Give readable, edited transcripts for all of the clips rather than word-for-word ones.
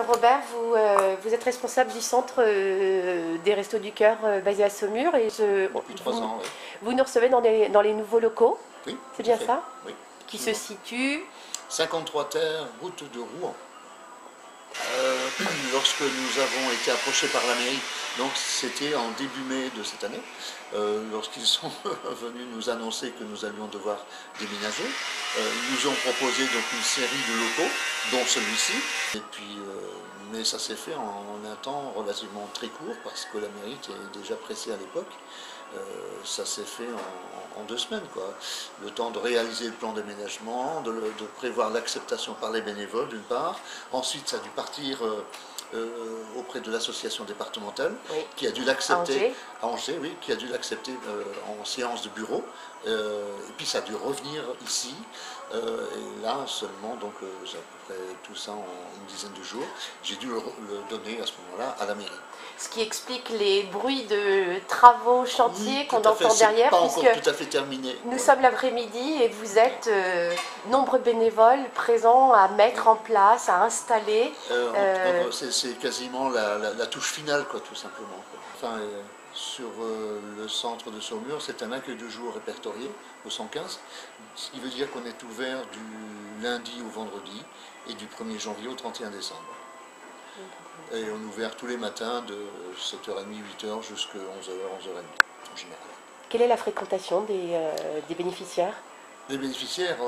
Robert, vous êtes responsable du centre des Restos du Cœur basé à Saumur et depuis 3 ans, oui. vous nous recevez dans les nouveaux locaux, Oui, c'est bien ça? Oui. Qui se situent 53 terres, route de Rouen. Lorsque nous avons été approchés par la mairie, donc c'était en début mai de cette année, lorsqu'ils sont venus nous annoncer que nous allions devoir déménager, ils nous ont proposé donc une série de locaux, dont celui-ci, et puis mais ça s'est fait en un temps relativement très court parce que la mairie était déjà pressée à l'époque. Ça s'est fait en 2 semaines, quoi. Le temps de réaliser le plan d'aménagement, de prévoir l'acceptation par les bénévoles d'une part. Ensuite, ça a dû partir auprès de l'association départementale, oui, qui a dû l'accepter à Angers, oui, qui a dû l'accepter en séance de bureau. Et puis ça a dû revenir ici. Et là seulement, donc j'ai à peu près tout ça en une dizaine de jours, j'ai dû le donner à ce moment-là à la mairie. Ce qui explique les bruits de travaux, chantiers qu'on entend derrière. Pas encore tout à fait terminé. Nous sommes l'après-midi et vous êtes nombreux bénévoles présents à mettre en place, à installer. C'est quasiment la touche finale, quoi, tout simplement. Enfin, sur le centre de Saumur, c'est un accueil de jour répertorié au 115, ce qui veut dire qu'on est ouvert du lundi au vendredi et du 1er janvier au 31 décembre. Et on est ouvert tous les matins de 7h30, 8h jusqu'à 11h, 11h30 en général. Quelle est la fréquentation des bénéficiaires? Les bénéficiaires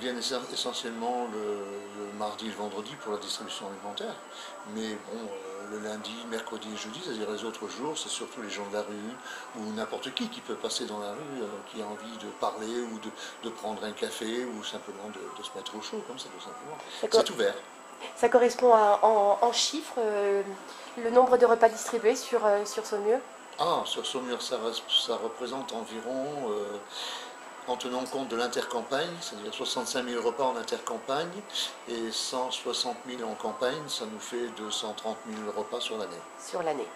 viennent essentiellement le mardi et le vendredi pour la distribution alimentaire. Mais bon, le lundi, mercredi et jeudi, c'est-à-dire les autres jours, c'est surtout les gens de la rue ou n'importe qui peut passer dans la rue, qui a envie de parler ou de prendre un café ou simplement de se mettre au chaud, comme ça, tout simplement. C'est ouvert. Ça correspond en chiffres, le nombre de repas distribués sur Saumur? Ah, sur Saumur, ça représente environ, en tenant compte de l'intercampagne, c'est-à-dire 65 000 repas en intercampagne et 160 000 en campagne, ça nous fait 230 000 repas sur l'année. Sur l'année.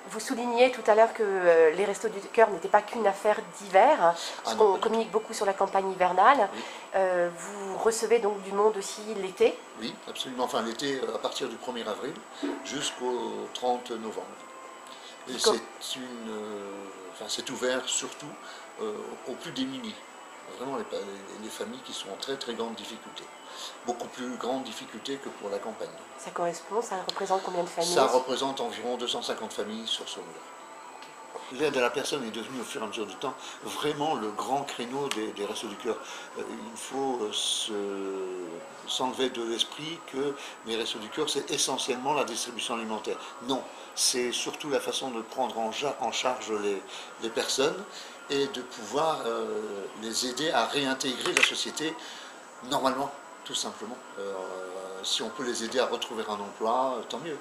Vous souligniez tout à l'heure que les Restos du Cœur n'étaient pas qu'une affaire d'hiver, parce qu'on communique beaucoup sur la campagne hivernale. Oui. Vous recevez donc du monde aussi l'été? Oui, absolument. Enfin, l'été à partir du 1er avril jusqu'au 30 novembre. Et c'est ouvert surtout aux plus démunis. Vraiment les familles qui sont en très très grande difficulté. Beaucoup plus grande difficulté que pour la campagne. Ça représente combien de familles? Ça représente environ 250 familles sur Saumur. L'aide à la personne est devenue au fur et à mesure du temps vraiment le grand créneau des Restos du Cœur. Il faut s'enlever de l'esprit que les Restos du Cœur c'est essentiellement la distribution alimentaire. Non, c'est surtout la façon de prendre en charge les personnes et de pouvoir les aider à réintégrer la société normalement, tout simplement. Si on peut les aider à retrouver un emploi, tant mieux.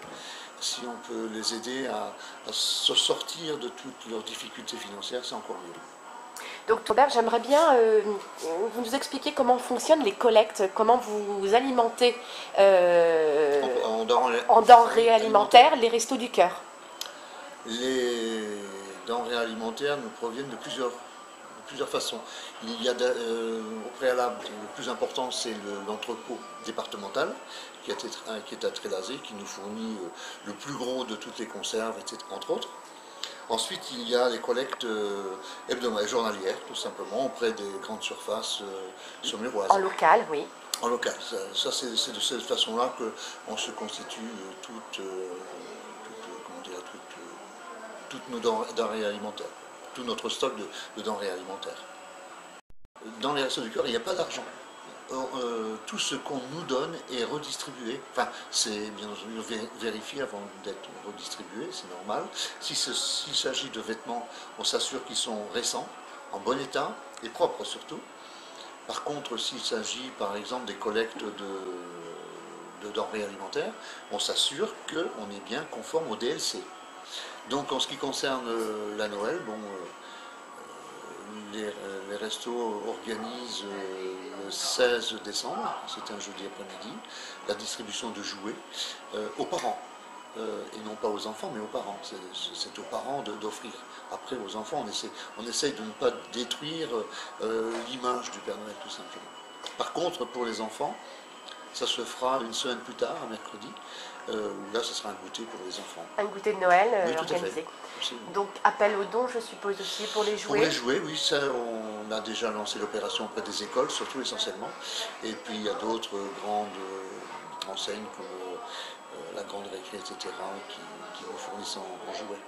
Si on peut les aider à se sortir de toutes leurs difficultés financières, c'est encore mieux. Donc Robert, j'aimerais bien vous nous expliquer comment fonctionnent les collectes, comment vous alimentez en denrées alimentaires les Restos du Cœur. Les denrées alimentaires nous proviennent de plusieurs façons. Il y a au préalable, le plus important c'est l'entrepôt départemental qui est à Trélazé, qui nous fournit le plus gros de toutes les conserves, etc., entre autres. Ensuite, il y a les collectes hebdomadaires, journalières, tout simplement, auprès des grandes surfaces saumuroises. En local, oui. En local. Ça c'est de cette façon-là qu'on se constitue toutes nos denrées alimentaires, tout notre stock de denrées alimentaires. Dans les Restos du Cœur, il n'y a pas d'argent. Tout ce qu'on nous donne est redistribué. Enfin, c'est bien entendu vérifié avant d'être redistribué, c'est normal. S'il s'agit de vêtements, on s'assure qu'ils sont récents, en bon état et propres surtout. Par contre, s'il s'agit par exemple des collectes de denrées alimentaires, on s'assure qu'on est bien conforme au DLC. Donc en ce qui concerne la Noël, bon, les restos organisent le 16 décembre, c'est un jeudi après-midi, la distribution de jouets aux parents. Et non pas aux enfants, mais aux parents. C'est aux parents d'offrir. Après, aux enfants, on essaye de ne pas détruire l'image du Père Noël, tout simplement. Par contre, pour les enfants, Ça se fera une semaine plus tard, mercredi, où là, ce sera un goûter pour les enfants. Un goûter de Noël oui, organisé. Donc, appel aux dons, je suppose aussi, pour les jouets. Pour les jouets, oui, ça, on a déjà lancé l'opération auprès des écoles, surtout essentiellement. Et puis, il y a d'autres grandes enseignes comme la Grande Récré, etc., qui nous fournissent en jouets.